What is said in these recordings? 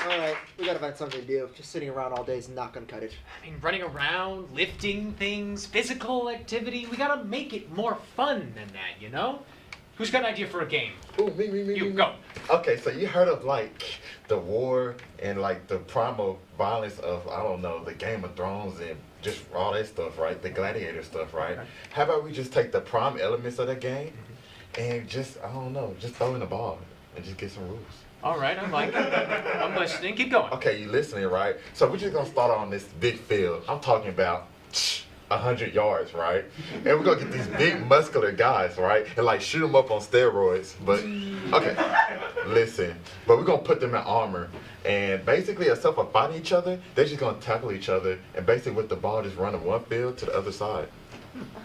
All right, we gotta find something to do. Just sitting around all day is not gonna cut it. I mean, running around, lifting things, physical activity. We gotta make it more fun than that, you know? Who's got an idea for a game? Ooh, me. You, go. Okay, so you heard of like the war and like the primal violence of, I don't know, the Game of Thrones and just all that stuff, right? The gladiator stuff, right? Okay. How about we just take the prime elements of the game and just, I don't know, just throw in the ball and just get some rules. All right, I like it. I'm listening. Keep going. Okay, you listening, right? So we're just gonna start on this big field. I'm talking about 100 yards, right? And we're gonna get these big muscular guys, right? And like shoot them up on steroids. But okay, listen. But we're gonna put them in armor, and basically, except for fighting each other, they're just gonna tackle each other, and basically with the ball, just run from one field to the other side.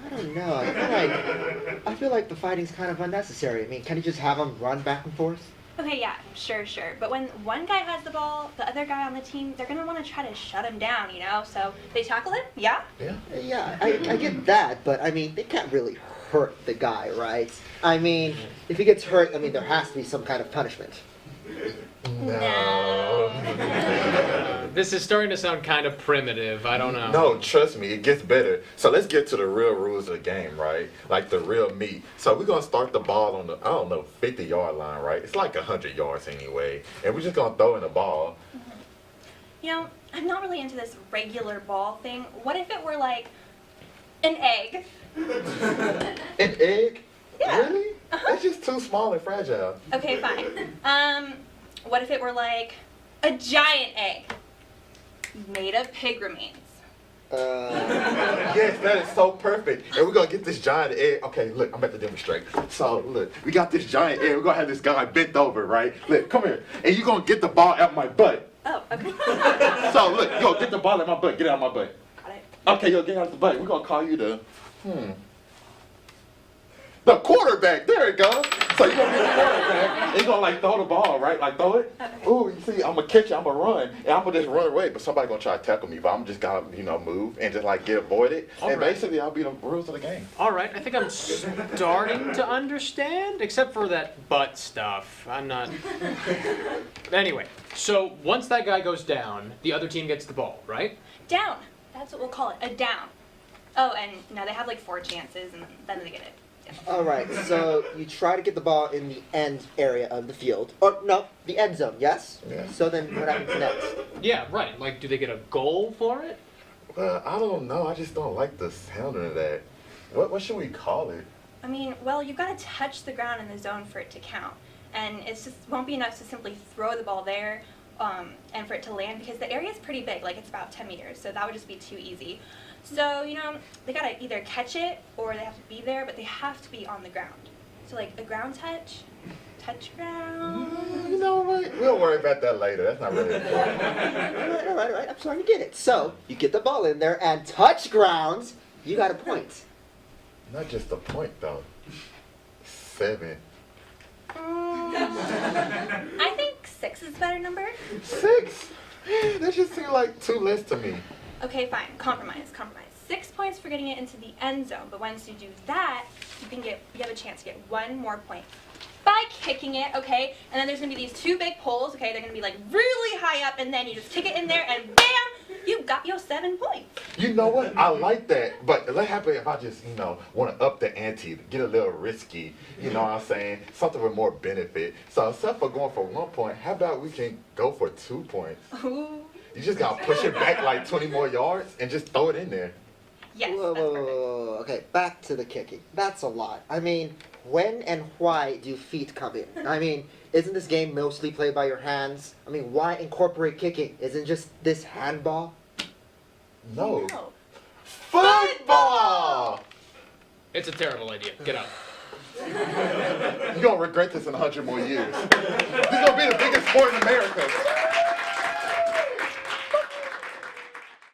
I don't know. I feel like the fighting's kind of unnecessary. I mean, can you just have them run back and forth? Okay, yeah, sure. But when one guy has the ball, the other guy on the team, they're gonna want to try to shut him down, you know? So they tackle him, yeah? Yeah. Yeah, I get that, but I mean, they can't really hurt the guy, right? I mean, if he gets hurt, I mean, there has to be some kind of punishment. No. This is starting to sound kind of primitive. I don't know. No, trust me, it gets better. So let's get to the real rules of the game, right? Like the real meat. So we're gonna start the ball on the, I don't know, 50-yard line, right? It's like 100 yards anyway. And we're just gonna throw in the ball. You know, I'm not really into this regular ball thing. What if it were like an egg? An egg? Yeah. Really? That's just too small and fragile. Okay, fine. What if it were like a giant egg made of pig remains? Yes, that is so perfect. And we're gonna get this giant egg. Okay, look, I'm about to demonstrate. So look, we got this giant egg. We're gonna have this guy bent over, right? Look, come here. And you're gonna get the ball out my butt. Oh, okay. So look, yo, get the ball out my butt. Get it out my butt. Got it. Okay, yo, get out the butt. We're gonna call you the quarterback. There it goes. So you're gonna be the quarterback. And you're gonna like throw the ball, right? Like throw it. Okay. Ooh, you see, I'm gonna catch it, I'm gonna run. And I'm gonna just run away, but somebody gonna try to tackle me, but I'm just gonna, move and just like get avoided. All and right. basically I'll be the rules of the game. All right, I think I'm starting to understand, except for that butt stuff. I'm not. Anyway, so once that guy goes down, the other team gets the ball, right? Down. That's what we'll call it, a down. Oh, and no, they have like 4 chances, and then they get it. Yeah. All right, so you try to get the ball in the end area of the field. Or, no, the end zone, yes? Yeah. So then what happens next? Yeah, right. Like, do they get a goal for it? Well, I don't know. I just don't like the sound of that. What should we call it? I mean, well, you've got to touch the ground in the zone for it to count. And it's just won't be enough to simply throw the ball there and for it to land, because the area is pretty big, like it's about 10 meters, so that would just be too easy. So, they got to either catch it or they have to be there, but they have to be on the ground. So, like a ground touch ground. You know what? We'll worry about that later. That's not really important. All right, I'm starting to get it. So, you get the ball in there and touch grounds, you got a point. Not just a point, though. 7. I think 6 is a better number. 6? That just seems like too less to me. Okay, fine. Compromise. 6 points for getting it into the end zone, but once you do that, you have a chance to get 1 more point by kicking it, okay? And then there's gonna be these 2 big poles, okay? They're gonna be like really high up, and then you just kick it in there, and bam, you got your 7 points. You know what? I like that. But what happens if I just, want to up the ante, get a little risky, you know what I'm saying? Something with more benefit. So instead for going for 1 point, how about we can go for 2 points? Ooh. You just got to push it back like 20 more yards and just throw it in there. Yes, Whoa, that's whoa, perfect. whoa. Okay, back to the kicking. That's a lot. I mean, when and why do feet come in? I mean, isn't this game mostly played by your hands? I mean, why incorporate kicking? Isn't just this handball? No. No. Football! It's a terrible idea. Get out. You're going to regret this in 100 more years. This is going to be the biggest sport in America.